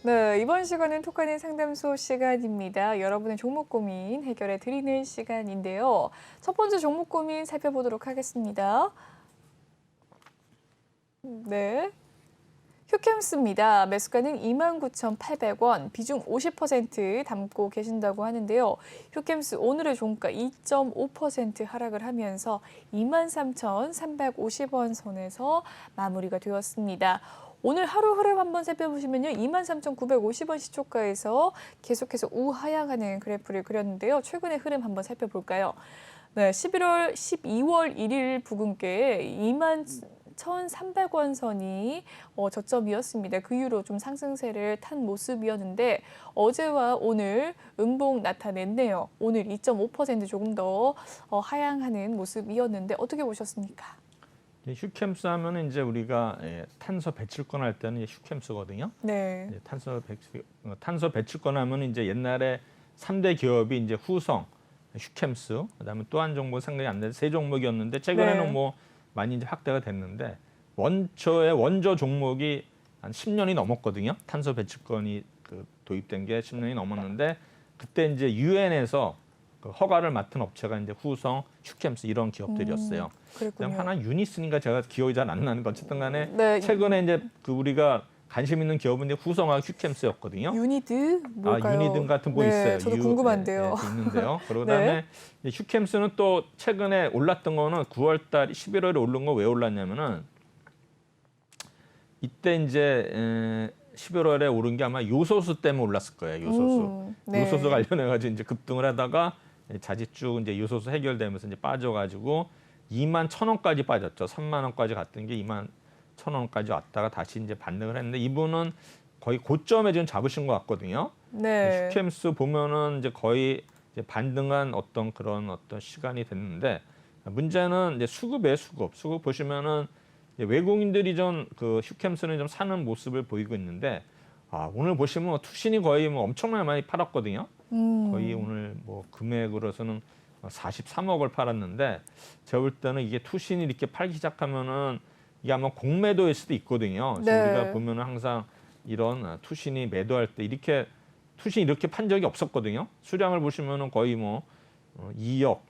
네, 이번 시간은 톡하는 상담소 시간입니다. 여러분의 종목 고민 해결해 드리는 시간인데요. 첫 번째 종목 고민 살펴보도록 하겠습니다. 네. 휴캠스입니다. 매수가는 29,800원, 비중 50% 담고 계신다고 하는데요. 휴캠스 오늘의 종가 2.5% 하락을 하면서 23,350원 선에서 마무리가 되었습니다. 오늘 하루 흐름 한번 살펴보시면요. 23,950원 시초가에서 계속해서 우하향하는 그래프를 그렸는데요. 최근의 흐름 한번 살펴볼까요? 네, 12월 1일 부근께 21,300원 선이 저점이었습니다. 그 이후로 좀 상승세를 탄 모습이었는데 어제와 오늘 음봉 나타냈네요. 오늘 2.5% 조금 더 하향하는 모습이었는데 어떻게 보셨습니까? 휴캠스 하면은 이제 우리가 탄소 배출권 할 때는 휴캠스거든요. 네. 탄소 배출권 하면 이제 옛날에 3대 기업이 이제 후성, 휴캠스, 그다음에 또 한 종목 상당히 안 되는 세 종목이었는데 최근에는 네. 뭐 많이 이제 확대가 됐는데 원조 종목이 한 10년이 넘었거든요. 탄소 배출권이 도입된 게 10년이 넘었는데 그때 이제 유엔에서 허가를 맡은 업체가 이제 후성, 휴캠스 이런 기업들이었어요. 그랬군요. 하나 유니스인가 제가 기억이 잘 안 나는 것 어쨌든 간에 네. 최근에 이제 우리가 관심 있는 기업은 이제 후성하고 휴캠스였거든요. 유니드 뭘까요? 유니든 같은 뭐 네, 있어요. 저도 궁금한데요. 있는데요. 그리고 네. 그다음에 휴캠스는 또 최근에 올랐던 거는 9월달, 11월에 오른 거 왜 올랐냐면은 이때 이제 11월에 오른 게 아마 요소수 때문에 올랐을 거예요. 요소수. 네. 요소수 관련해 가지고 이제 급등을 하다가 자지쭉 이제 요소수 해결되면서 이제 빠져가지고 21,000원까지 빠졌죠. 3만 원까지 갔던 게 21,000원까지 왔다가 다시 이제 반등을 했는데 이분은 거의 고점에 지금 잡으신 것 같거든요. 네. 휴캠스 보면은 이제 거의 이제 반등한 그런 시간이 됐는데 문제는 이제 수급이에요. 수급 보시면은 외국인들이 좀 휴캠스는 좀 사는 모습을 보이고 있는데 오늘 보시면 투신이 거의 뭐 엄청나게 많이 팔았거든요. 거의 오늘 뭐 금액으로서는 43억을 팔았는데 제가 볼 때는 이게 투신이 이렇게 팔기 시작하면은 이게 아마 공매도일 수도 있거든요. 그래서 네. 우리가 보면은 항상 이런 투신이 매도할 때 투신이 이렇게 판 적이 없었거든요. 수량을 보시면은 거의 뭐 2억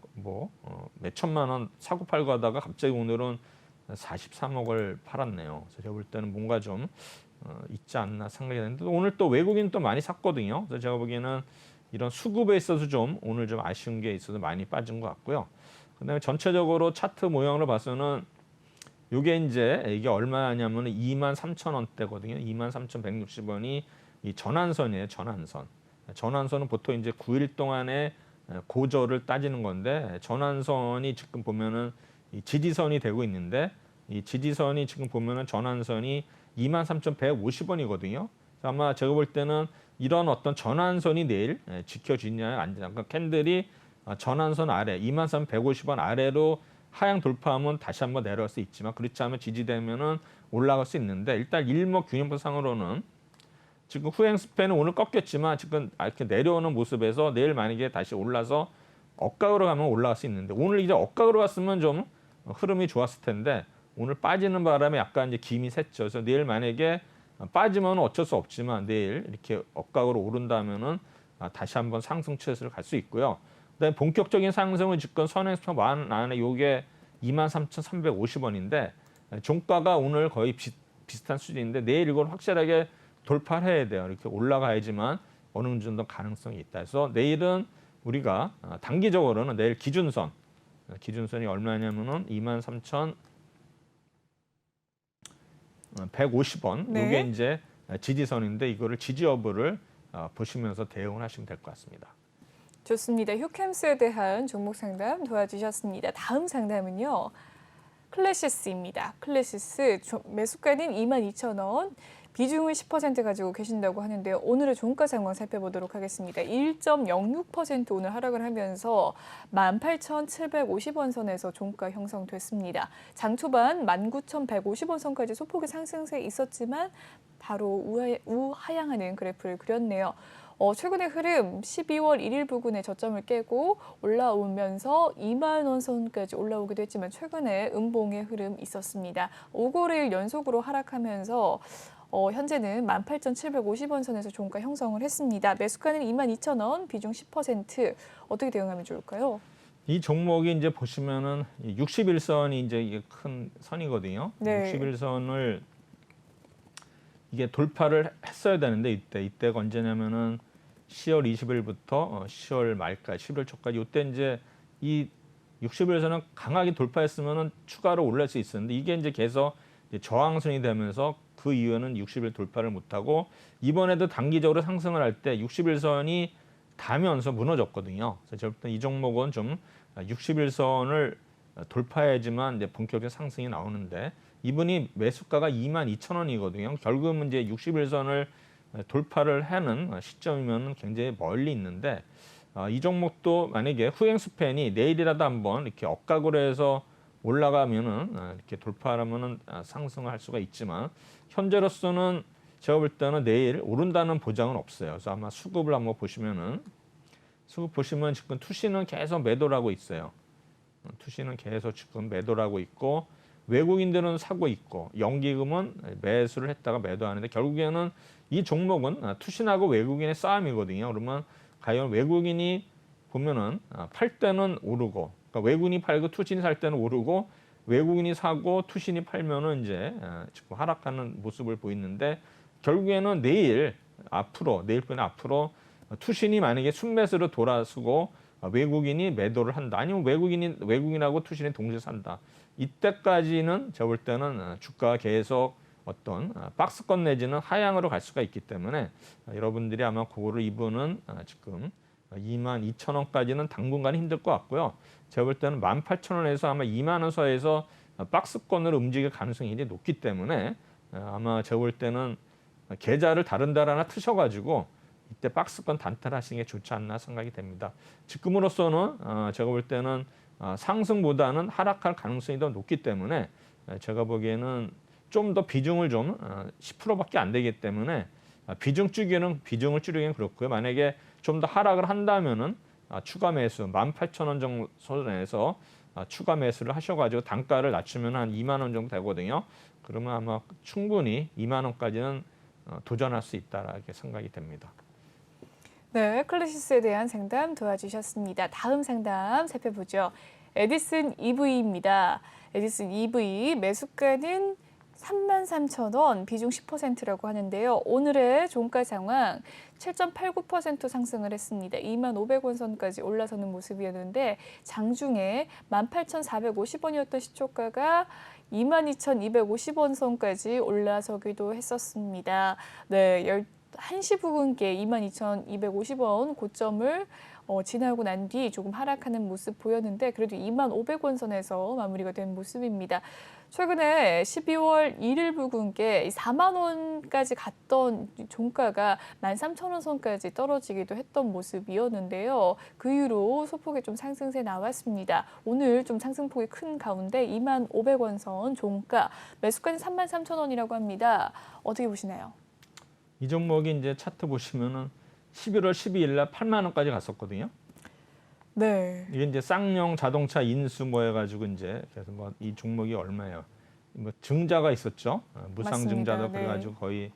몇 천만 원 사고 팔고 하다가 갑자기 오늘은 43억을 팔았네요. 그래서 제가 볼 때는 뭔가 좀 있지 않나 생각이 되는데 오늘 또 외국인 또 많이 샀거든요. 그래서 제가 보기에는 이런 수급에 있어서 좀 오늘 좀 아쉬운 게 있어서 많이 빠진 것 같고요. 그다음에 전체적으로 차트 모양으로 봐서는 이게 얼마냐면 23,000원대거든요. 23,160원이 이 전환선이에요. 전환선은 보통 이제 9일 동안의 고저를 따지는 건데 전환선이 지금 보면은 이 지지선이 되고 있는데 이 지지선이 지금 보면은 전환선이 23,150원이거든요. 아마 제가 볼 때는 이런 어떤 전환선이 내일 지켜지냐 안 되냐. 그러니까 캔들이 전환선 아래 23,150원 아래로 하향 돌파하면 다시 한번 내려갈 수 있지만 그렇지 않으면 지지되면은 올라갈 수 있는데 일단 일목균형표상으로는 지금 후행 스팬은 오늘 꺾였지만 지금 이렇게 내려오는 모습에서 내일 만약에 다시 올라서 억각으로 가면 올라갈 수 있는데 오늘 이제 억각으로 갔으면 좀 흐름이 좋았을 텐데 오늘 빠지는 바람에 약간 이제 김이 샜죠. 그래서 내일 만약에 빠지면 어쩔 수 없지만 내일 이렇게 억각으로 오른다면은 다시 한번 상승 추세를 갈 수 있고요. 그다음에 본격적인 상승을 지금 선행스파 안에 요게 23,350원인데 종가가 오늘 거의 비슷한 수준인데 내일 이걸 확실하게 돌파를 해야 돼요. 이렇게 올라가야지만 어느 정도 가능성이 있다. 그래서 내일은 우리가 단기적으로는 내일 기준선이 얼마냐면은 23,150원. 네. 이게 이제 지지선인데 이거를 지지 여부를 보시면서 대응을 하시면 될 것 같습니다. 좋습니다. 휴캠스에 대한 종목 상담 도와주셨습니다. 다음 상담은요. 클래시스입니다. 클래시스 매수가는 22,000원, 비중을 10% 가지고 계신다고 하는데요. 오늘의 종가 상황 살펴보도록 하겠습니다. 1.06% 오늘 하락을 하면서 18,750원 선에서 종가 형성됐습니다. 장 초반 19,150원 선까지 소폭의 상승세 있었지만 바로 우하향하는 그래프를 그렸네요. 최근의 흐름 12월 1일 부근의 저점을 깨고 올라오면서 2만 원 선까지 올라오기도 했지만 최근에 음봉의 흐름 있었습니다. 5거래일 연속으로 하락하면서 현재는 18,750원 선에서 종가 형성을 했습니다. 매수가는 22,000원, 비중 10%. 어떻게 대응하면 좋을까요? 이 종목이 이제 보시면은 61선이 이제 이게 큰 선이거든요. 네. 61선을 이게 돌파를 했어야 되는데 이때가 언제냐면은 10월 20일부터 10월 말까지 11월 초까지 이때 이제 이 60일선은 강하게 돌파했으면은 추가로 올릴 수 있었는데 이게 이제 계속 이제 저항선이 되면서 그 이후에는 60일 돌파를 못하고 이번에도 단기적으로 상승을 할 때 60일선이 닿으면서 무너졌거든요. 그래서 제가 볼 때 이 종목은 좀 60일선을 돌파해야지만 이제 본격적인 상승이 나오는데 이분이 매수가가 22,000원이거든요. 결국은 이제 60일선을 돌파를 하는 시점이면 굉장히 멀리 있는데 이 종목도 만약에 후행 스팬이 내일이라도 한번 이렇게 억각으로 해서 올라가면은 이렇게 돌파하면은 상승을 할 수가 있지만 현재로서는 제가 볼 때는 내일 오른다는 보장은 없어요. 그래서 아마 수급을 한번 보시면은 수급 보시면 지금 투시는 계속 매도를 하고 있어요. 투시는 계속 지금 매도를 하고 있고 외국인들은 사고 있고 연기금은 매수를 했다가 매도하는데 결국에는 이 종목은 투신하고 외국인의 싸움이거든요. 그러면 과연 외국인이 보면은 팔 때는 오르고 그러니까 외국인이 팔고 투신이 살 때는 오르고 외국인이 사고 투신이 팔면은 이제 지금 하락하는 모습을 보이는데 결국에는 내일 보면 앞으로 투신이 만약에 순매수로 돌아서고 외국인이 매도를 한다. 아니면 외국인하고 투신이 동시에 산다. 이때까지는 제가 볼 때는 주가가 계속 어떤 박스권 내지는 하향으로 갈 수가 있기 때문에 여러분들이 아마 그거를 이분은 지금 22,000원까지는 당분간 힘들 것 같고요. 제가 볼 때는 18,000원에서 아마 2만 원 선에서 박스권으로 움직일 가능성이 굉장히 높기 때문에 아마 제가 볼 때는 계좌를 다른 데 하나 트셔가지고 이때 박스권 단타하시는 게 좋지 않나 생각이 됩니다. 지금으로서는 제가 볼 때는 상승보다는 하락할 가능성이 더 높기 때문에 제가 보기에는 좀 더 비중을 좀 10%밖에 안 되기 때문에 비중을 줄이기는 그렇고요. 만약에 좀 더 하락을 한다면은 추가 매수 18,000원 정도 선에서 추가 매수를 하셔가지고 단가를 낮추면 한 2만 원 정도 되거든요. 그러면 아마 충분히 2만 원까지는 도전할 수 있다라고 생각이 됩니다. 네, 클래시스에 대한 상담 도와주셨습니다. 다음 상담 살펴보죠. 에디슨 EV입니다. 에디슨 EV 매수가는 33,000원, 비중 10%라고 하는데요. 오늘의 종가 상황 7.89% 상승을 했습니다. 25,500원 선까지 올라서는 모습이었는데 장중에 18,450원이었던 시초가가 22,250원 선까지 올라서기도 했었습니다. 네, 1시 부근께 22,250원 고점을 지나고 난 뒤 조금 하락하는 모습 보였는데 그래도 25,000원 선에서 마무리가 된 모습입니다. 최근에 12월 1일 부근께 4만 원까지 갔던 종가가 13,000원 선까지 떨어지기도 했던 모습이었는데요. 그 이후로 소폭의 좀 상승세 나왔습니다. 오늘 좀 상승폭이 큰 가운데 25,000원 선 종가, 매수가는 33,000원이라고 합니다. 어떻게 보시나요? 이 종목이 이제 차트 보시면은 11월 12일 날 8만 원까지 갔었거든요. 네. 이게 이제 쌍용 자동차 인수 뭐 해가지고 이제 그래서 뭐 이 종목이 얼마예요? 뭐 증자가 있었죠. 무상 증자도 맞습니다. 그래가지고 거의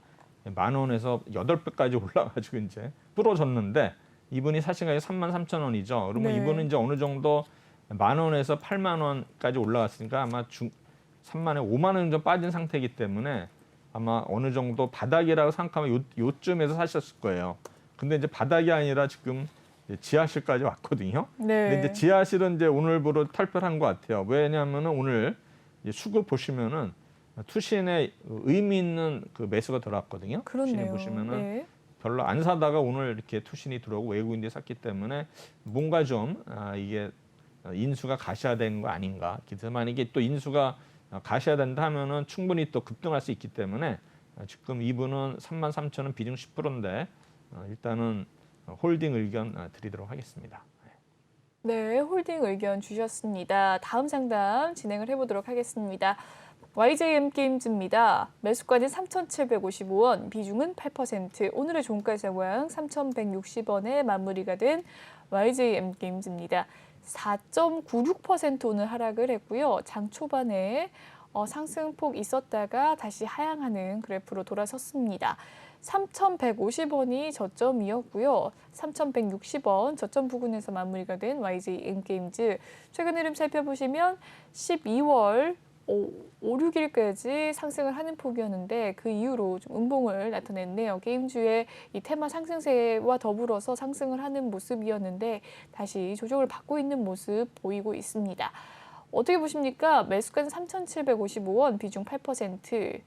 10,000원에서 8배까지 올라가지고 이제 부러졌는데 이분이 사실 가격이 33,000원이죠. 그러면 네. 이분은 이제 어느 정도 10,000원에서 8만 원까지 올라갔으니까 아마 3만에 5만 원 정도 빠진 상태이기 때문에 아마 어느 정도 바닥이라고 생각하면 요쯤에서 사셨을 거예요. 근데 이제 바닥이 아니라 지금 지하실까지 왔거든요. 네. 근데 이제 지하실은 이제 오늘부로 탈출한 것 같아요. 왜냐하면은 오늘 수급 보시면은 투신에 의미 있는 그 매수가 들어왔거든요. 투신에 그렇네요. 보시면은 네. 별로 안 사다가 오늘 이렇게 투신이 들어오고 외국인들이 샀기 때문에 뭔가 좀 이게 인수가 가셔야되는 거 아닌가. 그래서 만약에 또 인수가 가셔야된다 하면은 충분히 또 급등할 수 있기 때문에 지금 이분은 33,000원 비중 10%인데 일단은 홀딩 의견 드리도록 하겠습니다. 네, 홀딩 의견 주셨습니다. 다음 상담 진행을 해보도록 하겠습니다. YJM 게임즈입니다. 매수가는 3,755원, 비중은 8%, 오늘의 종가 상황 3,160원에 마무리가 된 YJM 게임즈입니다. 4.96% 오늘 하락을 했고요. 장 초반에 상승폭 있었다가 다시 하향하는 그래프로 돌아섰습니다. 3,150원이 저점이었고요. 3,160원 저점 부근에서 마무리가 된 YJM 게임즈. 최근 흐름 살펴보시면 12월 5, 6일까지 상승을 하는 폭이었는데 그 이후로 좀 음봉을 나타냈네요. 게임주의 이 테마 상승세와 더불어서 상승을 하는 모습이었는데 다시 조정을 받고 있는 모습 보이고 있습니다. 어떻게 보십니까? 매수가는 3,755원, 비중 8%.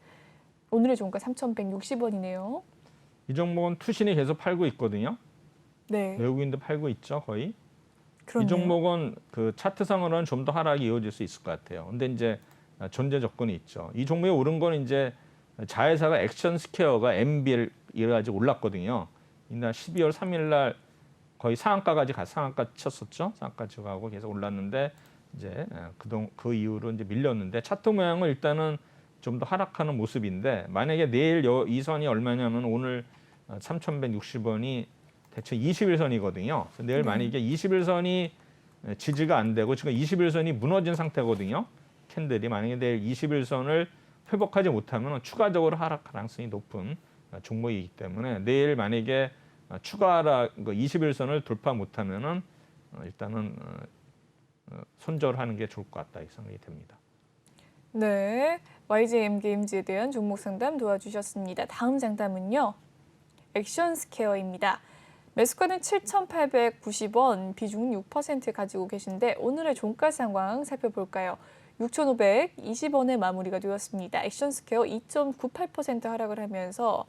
오늘의 종가 3,160원이네요. 이 종목은 투신이 계속 팔고 있거든요. 네. 외국인도 팔고 있죠, 거의. 그렇네요. 이 종목은 그 차트상으로는 좀 더 하락이 이어질 수 있을 것 같아요. 근데 이제 존재 조건이 있죠. 이 종목에 오른 건 이제 자회사가 액션스퀘어가 MBL 이래가지고 올랐거든요. 이날 12월 3일 날 거의 상한가까지 상한가 쳤었죠. 상한가까지 가고 계속 올랐는데 이제 그 이후로 이제 밀렸는데 차트 모양은 일단은 좀 더 하락하는 모습인데 만약에 내일 이 선이 얼마냐면 오늘 3,160원이 대체 21선이거든요. 내일 만약에 21선이 지지가 안 되고 지금 21선이 무너진 상태거든요. 캔들이 만약에 내일 21선을 회복하지 못하면 추가적으로 하락 가능성이 높은 종목이기 때문에 내일 만약에 추가 하락 21선을 돌파 못하면은 일단은 손절하는 게 좋을 것 같다 이 생각이 됩니다. 네, YJM 게임즈에 대한 종목 상담 도와주셨습니다. 다음 상담은요. 액션스퀘어입니다. 매수가는 7,890원, 비중은 6% 가지고 계신데 오늘의 종가 상황 살펴볼까요? 6,520원에 마무리가 되었습니다. 액션스퀘어 2.98% 하락을 하면서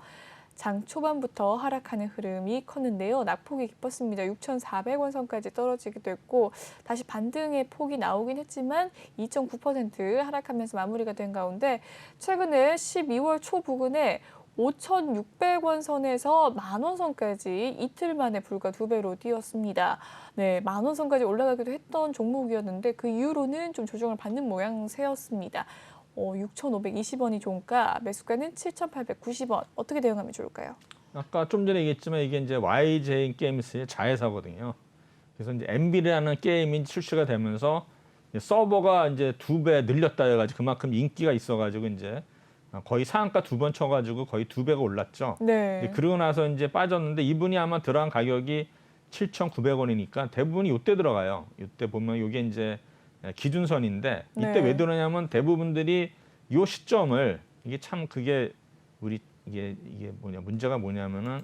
장 초반부터 하락하는 흐름이 컸는데요. 낙폭이 깊었습니다. 6,400원 선까지 떨어지기도 했고 다시 반등의 폭이 나오긴 했지만 2.9% 하락하면서 마무리가 된 가운데 최근에 12월 초 부근에 5,600원 선에서 만원 선까지 이틀 만에 불과 2배로 뛰었습니다. 네, 만원 선까지 올라가기도 했던 종목이었는데 그 이후로는 좀 조정을 받는 모양새였습니다. 6,520원이 종가, 매수가는 7,890원. 어떻게 대응하면 좋을까요? 아까 좀 전에 얘기했지만 이게 이제 YJ 게임스의 자회사거든요. 그래서 이제 MB라는 게임이 출시가 되면서 서버가 이제 2배 늘렸다 해가지고 그만큼 인기가 있어가지고 이제 거의 상한가 2번 쳐가지고 거의 2배가 올랐죠. 네. 그러고 나서 이제 빠졌는데 이분이 아마 들어간 가격이 7,900원이니까 대부분이 이때 들어가요. 이때 보면 이게 이제 기준선인데 이때 네. 왜 들어냐면 대부분들이 이 시점을 이게 참 그게 이게 문제가 뭐냐면은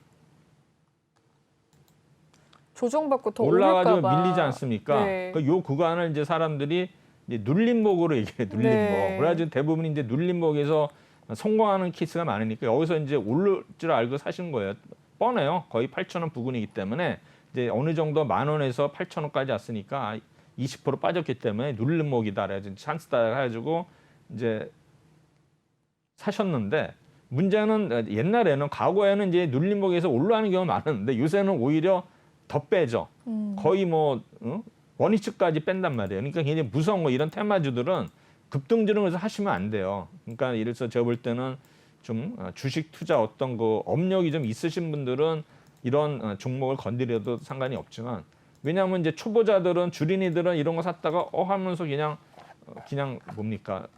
조정받고 더 올라가지고 오를까 봐. 밀리지 않습니까? 네. 그러니까 요 구간을 이제 사람들이 이제 눌림목으로 얘기해 눌림목. 네. 그래가지고 대부분 이제 눌림목에서 성공하는 케이스가 많으니까 여기서 이제 오를 줄 알고 사신 거예요. 뻔해요. 거의 8,000원 부근이기 때문에 이제 어느 정도 10,000원에서 8,000원까지 왔으니까 20% 빠졌기 때문에 눌림목이다. 그래가지고 찬스다 해가지고 이제 사셨는데 문제는 옛날에는 과거에는 이제 눌림목에서 올라가는 경우가 많았는데 요새는 오히려 더 빼죠. 거의 뭐 원위치까지 뺀단 말이에요. 그러니까 굉장히 무서운 거 이런 테마주들은 급등주는 그래서 하시면 안 돼요. 그러니까 이래서 제가 볼 때는 좀 주식 투자 어떤 거 업력이 좀 있으신 분들은 이런 종목을 건드려도 상관이 없지만 왜냐하면 이제 초보자들은 주린이들은 이런 거 샀다가 하면서 그냥 뭡니까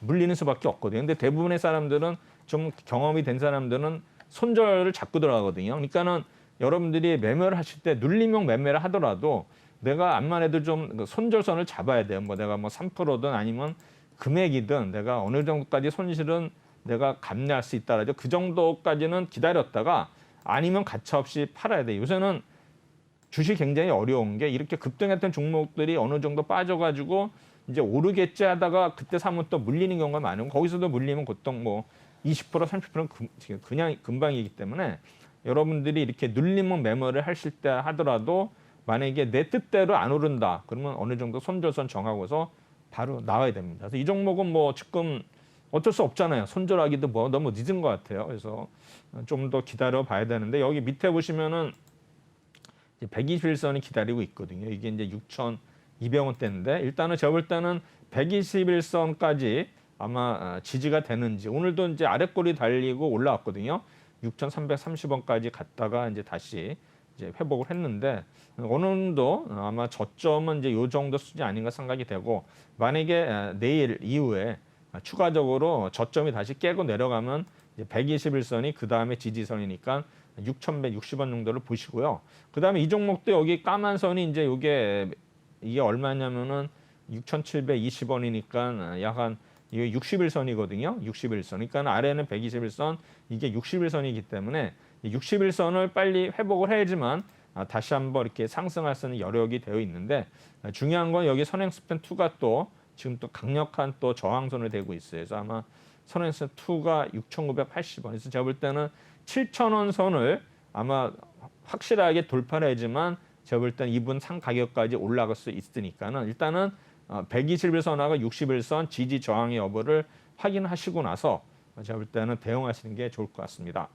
물리는 수밖에 없거든요. 근데 대부분의 사람들은 좀 경험이 된 사람들은 손절을 잡고 들어가거든요. 그러니까는 여러분들이 매매를 하실 때 눌림목 매매를 하더라도 내가 암만 해도 좀 손절선을 잡아야 돼요. 뭐 내가 뭐 3%든 아니면 금액이든 내가 어느 정도까지 손실은 내가 감내할 수 있다라죠. 그 정도까지는 기다렸다가 아니면 가차없이 팔아야 돼요. 요새는 주식 굉장히 어려운 게 이렇게 급등했던 종목들이 어느 정도 빠져가지고 이제 오르겠지 하다가 그때 사면 또 물리는 경우가 많으고 거기서도 물리면 보통 뭐 20% 30%는 그냥 금방이기 때문에 여러분들이 이렇게 눌림목 매매를 하실 때 하더라도 만약에 내 뜻대로 안 오른다 그러면 어느 정도 손절선 정하고서 바로 나와야 됩니다. 그래서 이 종목은 뭐 지금 어쩔 수 없잖아요. 손절하기도 뭐 너무 늦은 것 같아요. 그래서 좀 더 기다려 봐야 되는데 여기 밑에 보시면은 121선이 기다리고 있거든요. 이게 이제 6,200원대인데 일단은 제가 볼 때는 121선까지 아마 지지가 되는지 오늘도 이제 아랫골이 달리고 올라왔거든요. 6,330원까지 갔다가 이제 다시 이제 회복을 했는데 어느 정도 아마 저점은 이제 요 정도 수준이 아닌가 생각이 되고 만약에 내일 이후에 추가적으로 저점이 다시 깨고 내려가면 이제 121선이 그 다음에 지지선이니까 6,160원 정도를 보시고요. 그 다음에 이 종목도 여기 까만 선이 이제 이게 얼마냐면은 6,720원이니까 약간 이게 61선이거든요. 61선. 그러니까 아래는 121선, 이게 61선이기 때문에 61선을 빨리 회복을 해야지만 다시 한번 이렇게 상승할 수 있는 여력이 되어 있는데 중요한 건 여기 선행스팬 2가 또 지금 또 강력한 또 저항선을 대고 있어요. 그래서 아마 선행스팬 2가 6,980원. 그래서 제가 볼 때는 7,000원 선을 아마 확실하게 돌파해야지만 제가 볼 때는 이분 상 가격까지 올라갈 수 있으니까는 일단은 121선하고 61선 지지 저항의 여부를 확인하시고 나서 제가 볼 때는 대응하시는 게 좋을 것 같습니다.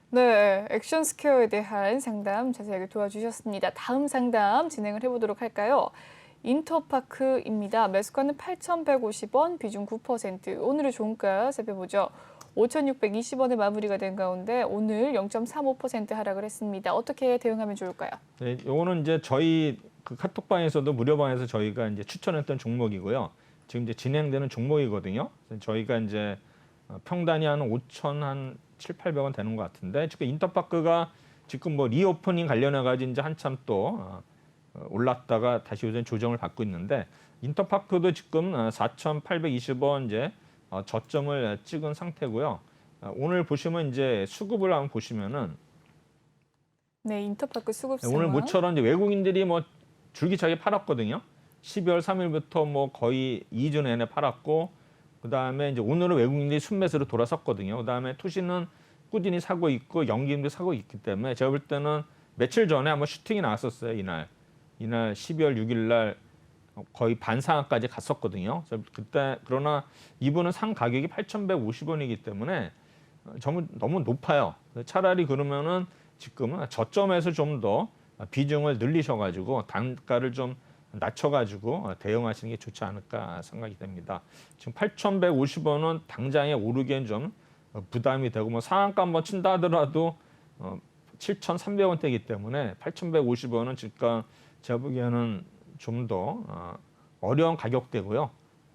네, 액션스퀘어에 대한 상담 자세하게 도와주셨습니다. 다음 상담 진행을 해보도록 할까요? 인터파크입니다. 매수가는 8,150원, 비중 9%. 오늘의 종가 살펴보죠. 5,620원에 마무리가 된 가운데 오늘 0.35% 하락을 했습니다. 어떻게 대응하면 좋을까요? 네, 요거는 이제 저희 그 카톡방에서도 무료방에서 저희가 이제 추천했던 종목이고요. 지금 이제 진행되는 종목이거든요. 저희가 이제 평단이 한 5,700~800원 되는 것 같은데 지금 인터파크가 지금 뭐 리오프닝 관련해 가지고 이제 한참 또 올랐다가 다시 요즘 조정을 받고 있는데 인터파크도 지금 4,820원 이제 저점을 찍은 상태고요. 오늘 보시면 이제 수급을 한번 보시면은 네, 인터파크 수급 상황. 오늘 모처럼 이제 외국인들이 뭐 줄기차게 팔았거든요. 12월 3일부터 뭐 거의 2주 내내 팔았고 그다음에 이제 오늘은 외국인들이 순매수로 돌아섰거든요. 그다음에 투시는 꾸준히 사고 있고 연기금도 사고 있기 때문에 제가 볼 때는 며칠 전에 한번 슈팅이 나왔었어요. 이날 12월 6일 날 거의 반상한까지 갔었거든요. 그때 그러나 이분은 상 가격이 8,150원이기 때문에 너무 높아요. 차라리 그러면은 지금은 저점에서 좀 더 비중을 늘리셔가지고 단가를 좀 낮춰가지고 대응하시는 게 좋지 않을까 생각이 됩니다. 지금 8,150원은 당장에 오르기엔 좀 부담이 되고 뭐 상한가 한번 친다 하더라도 7,300원대이기 때문에 8,150원은 지금 제가 보기에는 좀 더 어려운 가격대고요.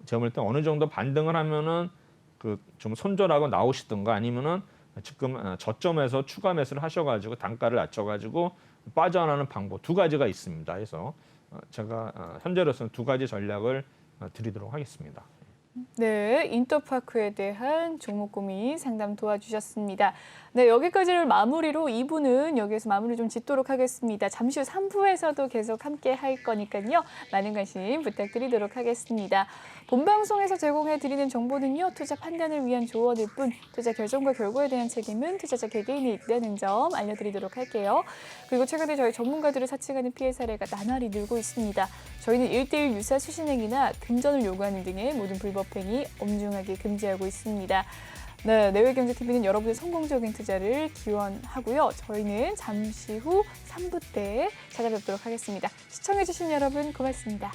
제가 볼 때 어느 정도 반등을 하면은 그 좀 손절하고 나오시든가 아니면은 지금 저점에서 추가 매수를 하셔가지고 단가를 낮춰가지고 빠져나가는 방법 두 가지가 있습니다. 그래서 제가 현재로서는 두 가지 전략을 드리도록 하겠습니다. 네, 인터파크에 대한 종목 고민 상담 도와주셨습니다. 네, 여기까지를 마무리로 2부는 여기에서 마무리 좀 짓도록 하겠습니다. 잠시 후 3부에서도 계속 함께 할 거니까요. 많은 관심 부탁드리도록 하겠습니다. 본방송에서 제공해드리는 정보는요. 투자 판단을 위한 조언일 뿐 투자 결정과 결과에 대한 책임은 투자자 개개인이 있다는 점 알려드리도록 할게요. 그리고 최근에 저희 전문가들을 사칭하는 피해 사례가 나날이 늘고 있습니다. 저희는 1:1 유사 수신행위나 금전을 요구하는 등의 모든 불법 행위 엄중하게 금지하고 있습니다. 네, 내외경제TV는 여러분의 성공적인 투자를 기원하고요. 저희는 잠시 후 3부 때 찾아뵙도록 하겠습니다. 시청해주신 여러분 고맙습니다.